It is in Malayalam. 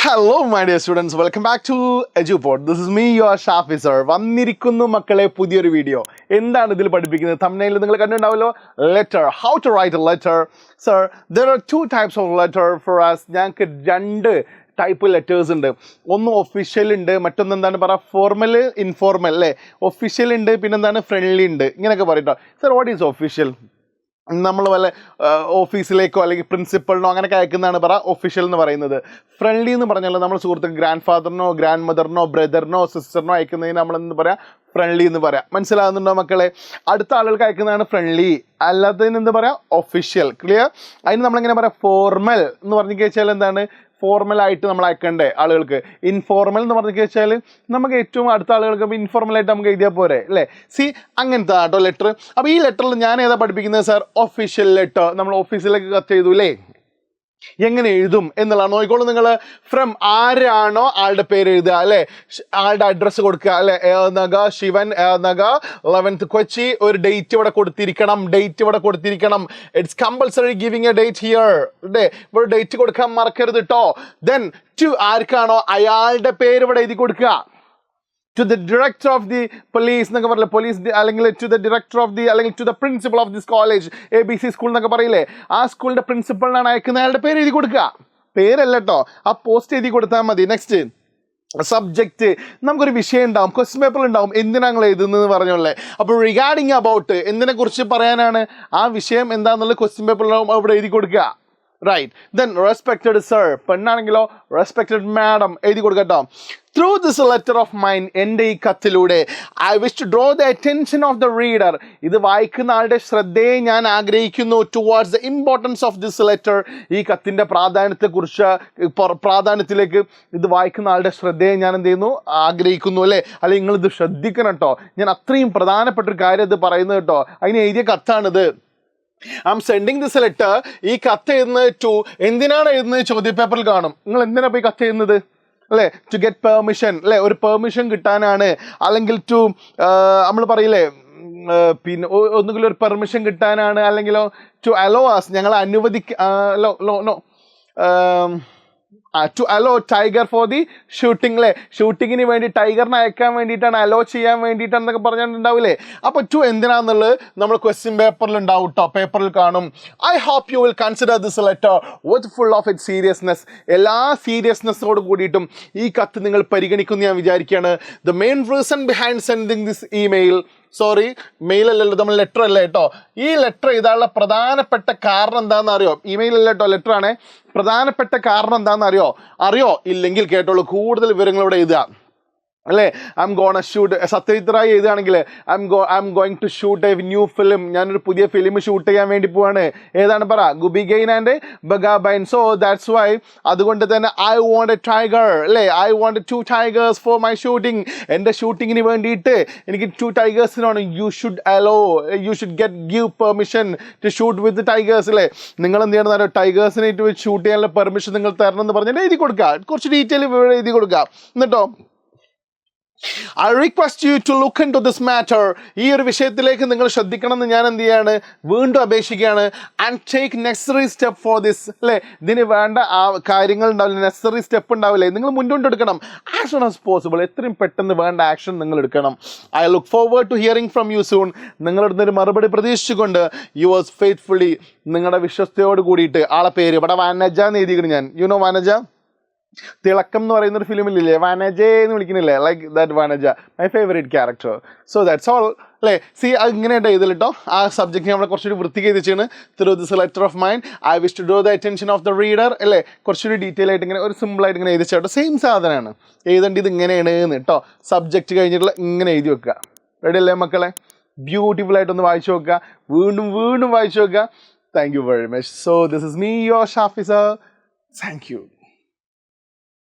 Hello my dear students, welcome back to EduPod. This is me, your Shafi sir. വന്നിരിക്കുന്നു മക്കളെ പുതിയൊരു വീഡിയോ. എന്താണ് ഇതിൽ പഠിപ്പിക്കുന്നത്? thumbnail നിങ്ങൾ കണ്ടിട്ടുണ്ടാവല്ലോ. Letter, how to write a letter. Sir, there are two types of letter for us. ഞങ്ങൾക്ക് രണ്ട് ടൈപ്പ് ലെറ്റേഴ്സ് ഉണ്ട്. ഒന്ന് ഒഫീഷ്യൽ ഉണ്ട്, മറ്റൊന്ന് എന്താണ് പറയുക, ഫോർമൽ ഇൻഫോർമൽ അല്ലേ. ഒഫീഷ്യൽ ഉണ്ട്, പിന്നെന്താണ് ഫ്രണ്ട്ലി ഉണ്ട്, ഇങ്ങനെയൊക്കെ പറയട്ടോ. Sir, what is official? നമ്മൾ വല്ല ഓഫീസിലേക്കോ അല്ലെങ്കിൽ പ്രിൻസിപ്പളിനോ അങ്ങനെയൊക്കെ അയക്കുന്നതാണ് ഒഫീഷ്യൽ എന്ന് പറയുന്നത്. ഫ്രണ്ട്ലി എന്ന് പറഞ്ഞാൽ നമ്മൾ സുഹൃത്തുക്കൾ ഗ്രാൻഡ് ഫാദറിനോ ഗ്രാൻഡ് മദറിനോ ബ്രദറിനോ സിസ്റ്ററിനോ അയക്കുന്നതിന് നമ്മളെന്ന് പറയാം, ഫ്രണ്ട്ലി എന്ന് പറയാം. മനസ്സിലാകുന്നുണ്ടോ മക്കളെ? അടുത്ത ആളുകൾക്ക് അയക്കുന്നതാണ് ഫ്രണ്ട്ലി, അല്ലാത്തതിന് എന്ത് പറയാം, ഒഫീഷ്യൽ. ക്ലിയർ? അതിന് നമ്മളെങ്ങനെ പറയാം, ഫോർമൽ എന്ന് പറഞ്ഞു വെച്ചാൽ എന്താണ്, ഫോർമലായിട്ട് നമ്മൾ അയക്കണ്ടേ ആളുകൾക്ക്. ഇൻഫോർമൽ എന്ന് പറഞ്ഞു വെച്ചാൽ നമുക്ക് ഏറ്റവും അടുത്ത ആളുകൾക്ക് ഇൻഫോർമലായിട്ട് നമുക്ക് എഴുതിയാൽ പോരെ അല്ലേ. സി, അങ്ങനത്തെ കേട്ടോ ലെറ്റർ. അപ്പോൾ ഈ ലെറ്ററിൽ ഞാൻ ഏതാ പഠിപ്പിക്കുന്നത് സാർ? Official letter. നമ്മൾ ഓഫീസിലേക്ക് കത്ത് ചെയ്തു അല്ലേ, എങ്ങനെ എഴുതും എന്നുള്ളതാണ്. നോക്കിക്കോളൂ നിങ്ങൾ. ഫ്രം, ആരാണോ ആളുടെ പേര് എഴുതുക അല്ലേ, ആളുടെ അഡ്രസ്സ് കൊടുക്കുക അല്ലേ. നഗ ശിവൻ, നഗ 11th കൊച്ചി, ഒരു ഡേറ്റ് ഇവിടെ കൊടുത്തിരിക്കണം, ഡേറ്റ് ഇവിടെ കൊടുത്തിരിക്കണം. It's compulsory giving a date here അല്ലേ, ഇവിടെ ഡേറ്റ് കൊടുക്കാൻ മറക്കരുത് കേട്ടോ. ദെൻ ടു, ആർക്കാണോ അയാളുടെ പേര് ഇവിടെ എഴുതി കൊടുക്കുക. To the director of the police എന്നൊക്കെ പറയില്ലേ, പോലീസ് അല്ലെങ്കിൽ to the director of the അല്ലെങ്കിൽ to the principal of this college, ABC school എന്നൊക്കെ പറയില്ലേ, ആ സ്കൂളിൻ്റെ പ്രിൻസിപ്പളിനാണ് അയക്കുന്ന അയാളുടെ പേര് എഴുതി കൊടുക്കുക. പേരല്ല കേട്ടോ, ആ പോസ്റ്റ് എഴുതി കൊടുത്താൽ മതി. Next, subject. നമുക്കൊരു വിഷയം ഉണ്ടാവും, ക്വസ്റ്റ്യൻ പേപ്പർ ഉണ്ടാവും, എന്തിനാണ് എഴുതുന്നത് പറഞ്ഞോളേ. അപ്പോൾ റിഗാർഡിങ് അബൌട്ട്, എന്തിനെ കുറിച്ച് പറയാനാണ്, ആ വിഷയം എന്താണെന്നുള്ള ക്വസ്റ്റ്യൻ പേപ്പറിലാവും അവിടെ എഴുതി കൊടുക്കുക. റൈറ്റ്. ദെൻ റെസ്പെക്റ്റഡ് സർ, പെണ്ണാണെങ്കിലോ റെസ്പെക്റ്റഡ് മാഡം എഴുതി കൊടുക്കട്ടോ. Through this letter of mine, എൻ്റെ ഈ കത്തിലൂടെ I wish to draw the attention of the reader, ഇത് വായിക്കുന്ന ആളുടെ ശ്രദ്ധയെ ഞാൻ ആഗ്രഹിക്കുന്നു. Towards the importance of this letter, ഈ കത്തിൻ്റെ പ്രാധാന്യത്തിലേക്ക് ഇത് വായിക്കുന്ന ആളുടെ ശ്രദ്ധയെ ഞാൻ എന്ത് ചെയ്യുന്നു, ആഗ്രഹിക്കുന്നു അല്ലേ. അല്ലെങ്കിൽ നിങ്ങളിത് ശ്രദ്ധിക്കണം കേട്ടോ, ഞാൻ അത്രയും പ്രധാനപ്പെട്ടൊരു കാര്യം ഇത് പറയുന്നത് കേട്ടോ. അതിന് എഴുതിയ കത്താണിത്. I am sending this letter. ഈ കത്ത് എഴുതുന്നത് ടു, എന്തിനാണ് എഴുതുന്നത് ചോദ്യപേപ്പറിൽ കാണും. നിങ്ങൾ എന്തിനാണ് പോയി കത്ത് ചെയ്യുന്നത് അല്ലേ? ടു ഗെറ്റ് പെർമിഷൻ അല്ലേ, ഒരു പെർമിഷൻ കിട്ടാനാണ്. അല്ലെങ്കിൽ ടു, നമ്മൾ പറയില്ലേ, പിന്നെ ഒന്നുകിലും ഒരു പെർമിഷൻ കിട്ടാനാണ്, അല്ലെങ്കിലോ ടു അലോ അസ്, ഞങ്ങൾ to allow tiger for the shooting അല്ലേ, ഷൂട്ടിങ്ങിന് വേണ്ടി ടൈഗറിനെ അയക്കാൻ വേണ്ടിയിട്ടാണ്, അലോ ചെയ്യാൻ വേണ്ടിയിട്ടാണെന്നൊക്കെ പറഞ്ഞിട്ടുണ്ടാവില്ലേ. അപ്പോൾ ടു എന്തിനാന്നുള്ളത് നമ്മൾ ക്വസ്റ്റ്യൻ പേപ്പറിൽ ഉണ്ടാവും കേട്ടോ, പേപ്പറിൽ കാണും. I hope you will consider this letter with full of it seriousness, എല്ലാ സീരിയസ്നെസ്സോട് കൂടിയിട്ടും ഈ കത്ത് നിങ്ങൾ പരിഗണിക്കുന്നു ഞാൻ വിചാരിക്കുകയാണ്. The main reason behind sending this email, sorry mail അല്ലല്ലോ, നമ്മൾ ലെറ്റർ അല്ലേ കേട്ടോ. ഈ ലെറ്റർ എഴുതാനുള്ള പ്രധാനപ്പെട്ട കാരണം എന്താണെന്ന് അറിയോ? ഇമെയിൽ അല്ല കേട്ടോ, ലെറ്റർ ആണ്. പ്രധാനപ്പെട്ട കാരണം എന്താണെന്ന് അറിയോ? ഇല്ലെങ്കിൽ കേട്ടോളൂ, കൂടുതൽ വിവരങ്ങൾ ഇവിടെ എഴുതുക അല്ലേ. ഐ എം ഗോണ ഷൂട്ട്, സത്യജിത്രായി എഴുതുകയാണെങ്കിൽ I am going to shoot A new film, ഞാനൊരു പുതിയ ഫിലിം ഷൂട്ട് ചെയ്യാൻ വേണ്ടി പോവാണ്. ഏതാണ് പറ? ഗുബി gain and ബഗാബൈൻ. So that's why, അതുകൊണ്ട് തന്നെ ഐ വോണ്ട് എ ടൈഗർ അല്ലേ, I won't 2 tigers for my shooting. എൻ്റെ ഷൂട്ടിങ്ങിന് വേണ്ടിയിട്ട് എനിക്ക് 2 tigers-നാണ്. You should give permission to shoot with tigers അല്ലേ. നിങ്ങൾ എന്ത് ചെയ്യണം, ടൈഗേഴ്സിനായിട്ട് ഷൂട്ട് ചെയ്യാനുള്ള പെർമിഷൻ നിങ്ങൾ തരണം എന്ന് പറഞ്ഞിട്ട് എഴുതി കൊടുക്കുക, കുറച്ച് ഡീറ്റെയിൽ എഴുതി കൊടുക്കുക. എന്നിട്ടോ I request you to look into this matter, ഈ ഒരു വിഷയത്തിലേക്ക് നിങ്ങൾ ശ്രദ്ധിക്കണം എന്ന് ഞാൻ എന്ത് ചെയ്യാണ്, വീണ്ടും അപേക്ഷിക്കുകയാണ്. And take necessary step for this അല്ലേ, ഇതിന് വേണ്ട കാര്യങ്ങൾ ഉണ്ടാവില്ല, നെസസറി സ്റ്റെപ്പ് ഉണ്ടാവില്ലേ, നിങ്ങൾ മുന്നോട്ട് എടുക്കണം. ആസ് സൂൺ ആസ് പോസിബിൾ, എത്രയും പെട്ടെന്ന് വേണ്ട ആക്ഷൻ നിങ്ങൾ എടുക്കണം. I look forward to hearing from you soon, നിങ്ങളുടെ ഒരു മറുപടി പ്രതീക്ഷിച്ചുകൊണ്ട് യുവേഴ്സ് ഫെയ്ത്ത്ഫുള്ളി, നിങ്ങളുടെ വിശ്വസ്തയോട് കൂടിയിട്ട്. ആളെ പേര് ഇവിടെ വനജ എന്ന് എഴുതിയിരിക്കുന്നു ഞാൻ. You know Vanaja? തിളക്കം എന്ന് പറയുന്ന ഒരു ഫിലിമില്ലേ, വനജ എന്ന് വിളിക്കുന്നില്ലേ, like that Vanaja, my favourite character. So that's all അല്ലേ. സി, ഇങ്ങനെയായിട്ട് എഴുതില്ലോ. ആ സബ്ജക്റ്റ് നമ്മളെ കുറച്ചുകൂടി വൃത്തിക്ക് എഴുതിച്ചാണ്. Through this letter of mine I wish to draw the attention of the reader അല്ലേ, കുറച്ചുകൂടി ഡീറ്റെയിൽ ആയിട്ട് ഇങ്ങനെ ഒരു സിമ്പിളായിട്ട് ഇങ്ങനെ എഴുതിച്ചാട്ടോ. സെയിം സാധനമാണ് എഴുതേണ്ടത്, ഇങ്ങനെയാണ് കേട്ടോ. സബ്ജക്റ്റ് കഴിഞ്ഞിട്ടുള്ള ഇങ്ങനെ എഴുതി വെക്കുക. റെഡി അല്ലേ മക്കളെ? ബ്യൂട്ടിഫുൾ ആയിട്ടൊന്ന് വായിച്ചു നോക്കുക, വീണ്ടും വായിച്ചു നോക്കുക. Thank you very much. So this is me, your Shafi sir. Thank you.